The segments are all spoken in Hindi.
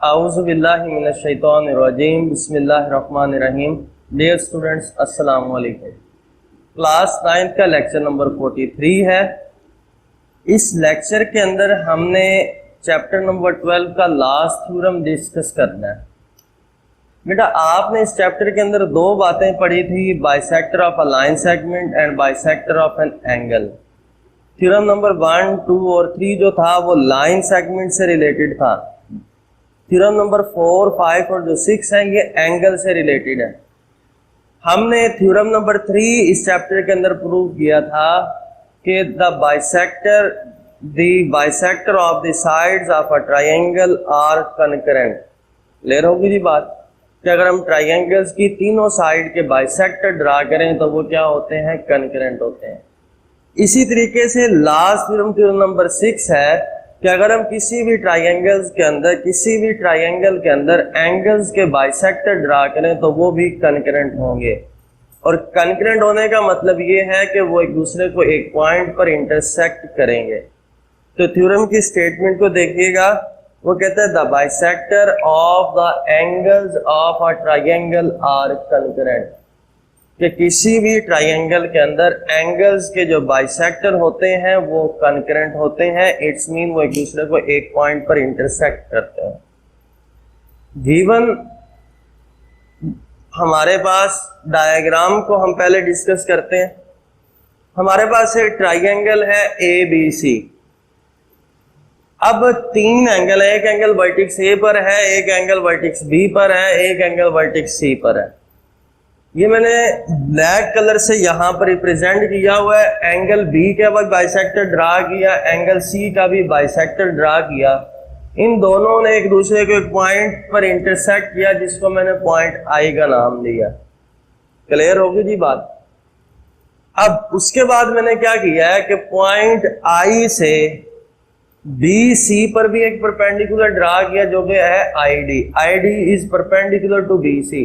आऊज़ु बिल्लाहि मिनश शैतानिर रजीम बिस्मिल्लाहिर रहमानिर रहीम। डियर स्टूडेंट्स, अस्सलाम वालेकुम। क्लास 9 का लेक्चर नंबर 43 है। इस लेक्चर के अंदर हमने चैप्टर नंबर 12 का लास्ट थ्योरम डिस्कस करना है। बेटा, आपने इस चैप्टर के अंदर दो बातें पढ़ी थी, bisector of a line segment and bisector of an angle. Theorem number 1, 2 और 3 जो था वो लाइन सेगमेंट से रिलेटेड था। थ्योरम नंबर 4, 5 और जो 6 है ये एंगल से रिलेटेड है। हमने थ्योरम नंबर 3 इस चैप्टर के अंदर प्रूव किया था कि the bisector of the sides of a triangle are concurrent. Clear होगी जी बात कि अगर हम ट्रायंगल्स की तीनों साइड के बाइसेक्टर ड्रा करें तो वो क्या होते हैं? कनकरेंट होते हैं। इसी तरीके से लास्ट थ्योरम नंबर 6 है कि अगर हम किसी भी ट्रायंगल के अंदर एंगल्स के बाइसेक्टर ड्रा करें तो वो भी कनकरेंट होंगे। और कनकरेंट होने का मतलब ये है कि वो एक दूसरे को एक पॉइंट पर इंटरसेक्ट करेंगे। तो थ्योरम की स्टेटमेंट को देखिएगा, वो कहता है the bisector of the angles of a triangle are concurrent, कि किसी भी ट्रायंगल के अंदर एंगल्स के जो बाइसेक्टर होते हैं वो कनकरेंट होते हैं। इट्स मीन वो एक दूसरे को एक पॉइंट पर इंटरसेक्ट करते हैं। गिवन हमारे पास डायग्राम को हम पहले डिस्कस करते हैं। हमारे पास एक ट्रायंगल है ABC। अब तीन एंगल है, एक एंगल वर्टेक्स A पर है, एक एंगल वर्टेक्स B पर है, एक एंगल वर्टेक्स C पर है। ये मैंने ब्लैक कलर से यहां पर रिप्रेजेंट किया हुआ है। एंगल B का भी बाइसेक्टर ड्रा किया, एंगल C का भी बाइसेक्टर ड्रा किया। इन दोनों ने एक दूसरे को एक पॉइंट पर इंटरसेक्ट किया जिसको मैंने पॉइंट I का नाम दिया। क्लियर होगी जी बात। अब उसके बाद मैंने क्या किया है कि पॉइंट I से BC पर भी एक परपेंडिकुलर ड्रा किया जो कि है ID is perpendicular to BC।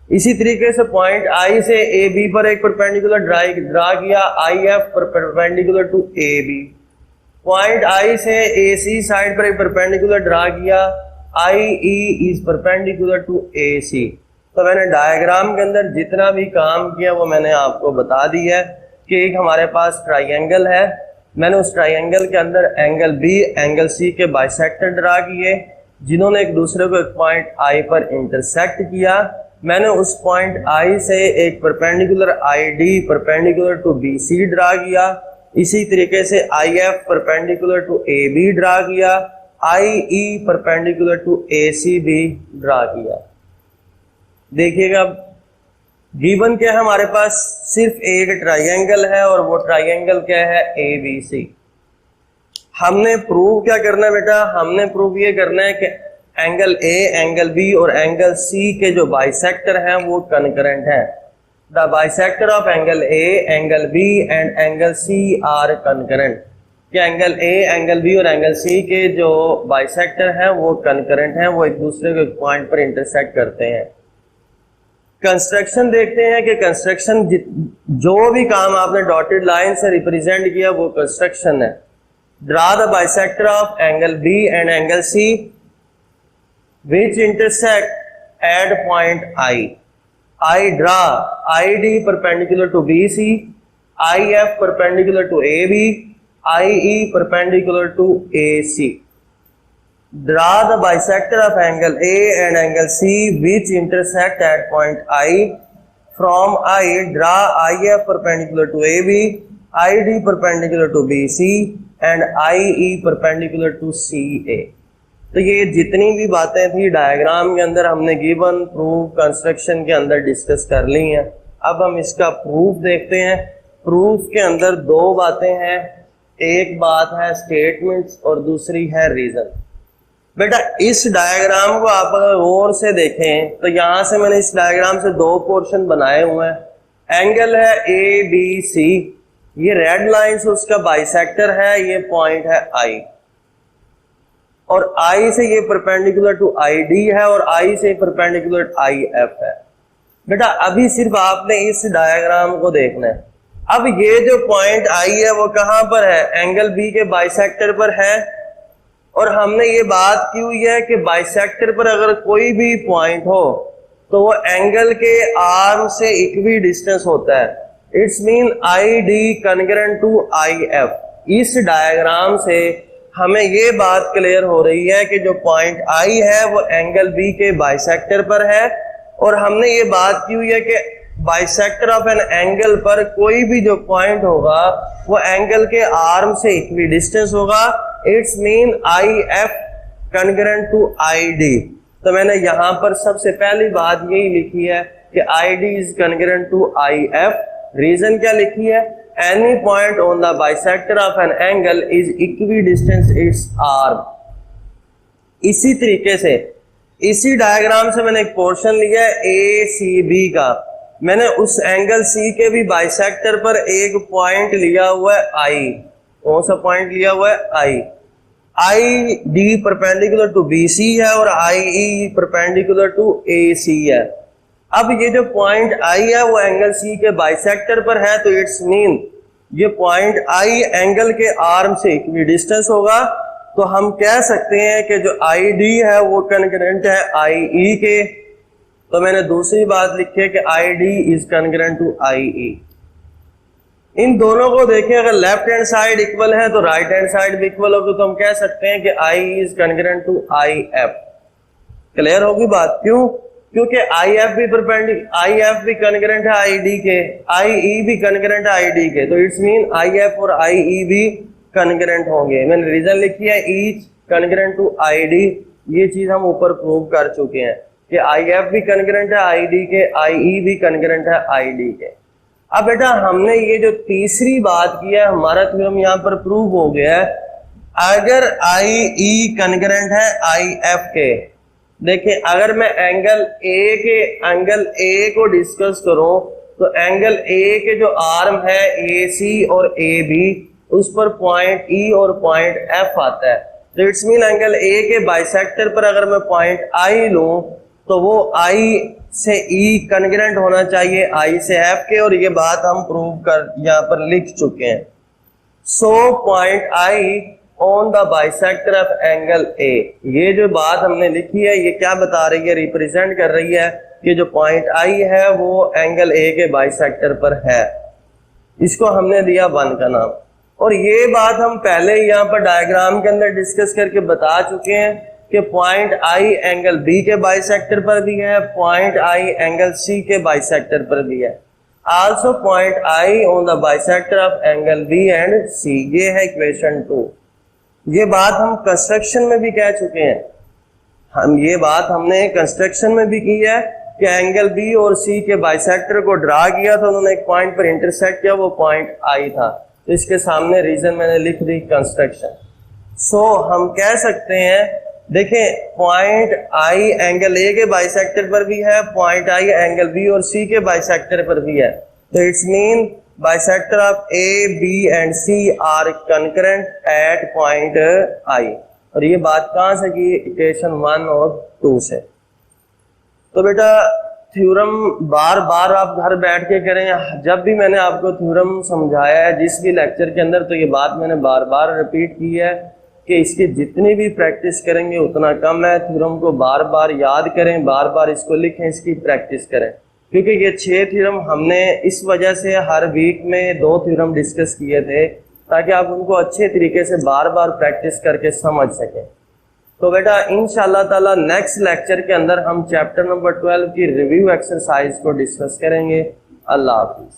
इसी तरीके से पॉइंट I से AB पर एक परपेंडिकुलर ड्रा किया, IF perpendicular to AB। Point I से AC साइड पर एक परपेंडिकुलर ड्रा किया, IE is perpendicular to AC। तो मैंने डायग्राम के अंदर जितना भी काम किया वो मैंने आपको बता दिया है कि एक हमारे पास ट्रायंगल है। मैंने उस ट्रायंगल के अंदर एंगल B एंगल C के बाइसेक्टर ड्रा किए जिन्होंने एक दूसरे को एक पॉइंट I पर इंटरसेक्ट किया। मैंने उस पॉइंट I से एक perpendicular ID perpendicular to BC draw किया। इसी तरीके से IF perpendicular to AB draw किया, IE परपेंडिकुलर टू AC भी ड्रा किया। देखिएगा, गिवन क्या है हमारे पास? सिर्फ एक ट्रायंगल है और वो ट्रायंगल क्या है? ABC। हमने प्रूव क्या करना है बेटा? हमने प्रूव ये करना है कि एंगल A, एंगल B और एंगल C के जो बाइसेक्टर हैं वो कनकरेंट हैं। The bisector of angle A, angle B and angle C are concurrent. कि एंगल A, एंगल B और एंगल C के जो बाइसेक्टर हैं वो कनकरेंट हैं, वो एक दूसरे को एक पॉइंट पर इंटरसेक्ट करते हैं। कंस्ट्रक्शन देखते हैं कि कंस्ट्रक्शन जो भी काम आपने डॉटेड लाइन से रिप्रेजेंट किया वो कंस्ट्रक्शन है। Draw the bisector of angle B and angle C which intersect at point I. I draw ID perpendicular to BC, IF perpendicular to AB, IE perpendicular to AC. Draw the bisector of angle A and angle C which intersect at point I. From I, draw IF perpendicular to AB, ID perpendicular to BC and IE perpendicular to CA. तो ये जितनी भी बातें थी डायग्राम के अंदर हमने गिवन, प्रूफ, कंस्ट्रक्शन के अंदर डिस्कस कर ली हैं। अब हम इसका प्रूफ देखते हैं। प्रूफ के अंदर दो बातें हैं, एक बात है स्टेटमेंट्स और दूसरी है रीजन। बेटा, इस डायग्राम को आप अगर गौर से देखें तो यहां से मैंने इस डायग्राम से दो पोर्शन बनाए हुए हैं। एंगल है ABC, ये रेड लाइन से उसका बाइसेक्टर है, ये पॉइंट है I। और I से ये परपेंडिकुलर टू ID है और I से परपेंडिकुलर IF है। बेटा, अभी सिर्फ आपने इस डायग्राम को देखना है। अब ये जो पॉइंट I है वो कहां पर है? एंगल B के बाइसेक्टर पर है। और हमने ये बात की हुई है कि बाइसेक्टर पर अगर कोई भी पॉइंट हो तो वो एंगल के आर्म से इक्वी डिस्टेंस होता है। It's mean I D congruent to I F. इस डायग्राम से हमें ये बात क्लियर हो रही है कि जो पॉइंट आई है वो एंगल बी के बाइसेक्टर पर है, और हमने ये बात की हुई है कि बाइसेक्टर ऑफ एन एंगल पर कोई भी जो पॉइंट होगा वो एंगल के आर्म से इक्वी डिस्टेंस होगा। It's mean I F congruent to I D. तो मैंने यहां पर सबसे पहली बात यही लिखी है कि I D is congruent to I F. Reason क्या लिखी है? Any point on the bisector of an angle is equidistance it's arm. इसी तरीके से इसी डायग्राम से मैंने एक पोर्शन लिया है ए सी बी का। मैंने उस एंगल सी के भी बाइसेक्टर पर एक पॉइंट लिया हुआ है आई। कौन सा पॉइंट लिया हुआ है? I. I D perpendicular to B C है और आई ई परपेंडिकुलर टू ए सी है। अब ये जो पॉइंट आई है वो एंगल सी के बाइसेक्टर पर है, तो इट्स मीन ये पॉइंट आई एंगल के आर्म से इक्वी डिस्टेंस होगा। तो हम कह सकते हैं कि जो आई डी है वो कॉन्ग्रुएंट है आई ई के। तो मैंने दूसरी बात लिखी है कि I D is congruent to I E. इन दोनों को देखें, अगर लेफ्ट हैंड साइड इक्वल है तो राइट हैंड साइड भी इक्वल होगी, तो हम कह सकते हैं कि I is congruent to I F. Clear होगी बात? क्यों? क्योंकि आई एफ भी आई एफ भी कॉन्ग्रुएंट है आई डी के, आई ई भी कॉन्ग्रुएंट है आई डी के, तो इट्स मीन आई एफ और आई ई भी कॉन्ग्रुएंट होंगे। मैंने रीजन लिखी है each congruent to I D. ये चीज हम ऊपर प्रूव कर चुके हैं कि आई एफ भी कॉन्ग्रुएंट है आई डी के, आई ई भी कॉन्ग्रुएंट है आई डी के। अब बेटा हमने ये जो तीसरी बात की है, हमारा थ्योरम यहाँ पर प्रूव हो गया है। अगर आई ई कॉन्ग्रुएंट है आई एफ के, देखिए अगर मैं एंगल ए को डिस्कस करूं तो एंगल ए के जो आर्म है ए सी और ए बी, उस पर पॉइंट ई और पॉइंट एफ आता है। तो इट्स मीन एंगल ए के बाइसेक्टर पर अगर मैं पॉइंट आई लूं तो वो आई से ई कॉन्ग्रुएंट होना चाहिए आई से एफ के, और ये बात हम प्रूव कर यहाँ पर लिख चुके हैं। So point I on the bisector of angle A, ये जो बात हमने लिखी है ये क्या बता रही है? रिप्रेजेंट कर रही है कि जो पॉइंट आई है वो एंगल ए के बाइसेक्टर पर है। इसको हमने दिया 1 का नाम, और ये बात हम पहले यहाँ पर डायग्राम के अंदर डिस्कस करके बता चुके हैं कि पॉइंट आई एंगल बी के बाइसेक्टर पर भी है, पॉइंट आई एंगल सी के बाइसेक्टर पर भी है। Also point I on the bisector of angle B and C. ये है इक्वेशन 2। ये बात हम कंस्ट्रक्शन में भी कह चुके हैं। ये बात हमने कंस्ट्रक्शन में भी की है कि एंगल बी और सी के बाइसेक्टर को ड्रा किया था, उन्होंने एक पॉइंट पर इंटरसेक्ट किया, वो पॉइंट आई था। तो इसके सामने रीजन मैंने लिख दी कंस्ट्रक्शन। सो हम कह सकते हैं, देखें पॉइंट आई एंगल ए के बाइसेक्टर पर भी है, पॉइंट आई एंगल बी और सी के बाइसेक्टर पर भी है। तो it's mean bisector of A B and C are concurrent at point I. और ये बात कहां से की? इक्वेशन 1 और 2 से। तो बेटा थ्योरम बार बार आप घर बैठ के करें। जब भी मैंने आपको थ्योरम समझाया है जिस भी लेक्चर के अंदर, तो ये बात मैंने बार बार रिपीट की है कि इसकी जितनी भी प्रैक्टिस करेंगे उतना कम है। थ्योरम को बार बार याद करें, बार बार इसको लिखें, इसकी प्रैक्टिस करें, क्योंकि ये 6 थ्योरम हमने इस वजह से हर वीक में 2 थ्योरम डिस्कस किए थे, ताकि आप उनको अच्छे तरीके से बार बार प्रैक्टिस करके समझ सकें। तो बेटा इंशाल्लाह ताला नेक्स्ट लेक्चर के अंदर हम चैप्टर नंबर 12 की रिव्यू एक्सरसाइज को डिस्कस करेंगे। अल्लाह हाफिज।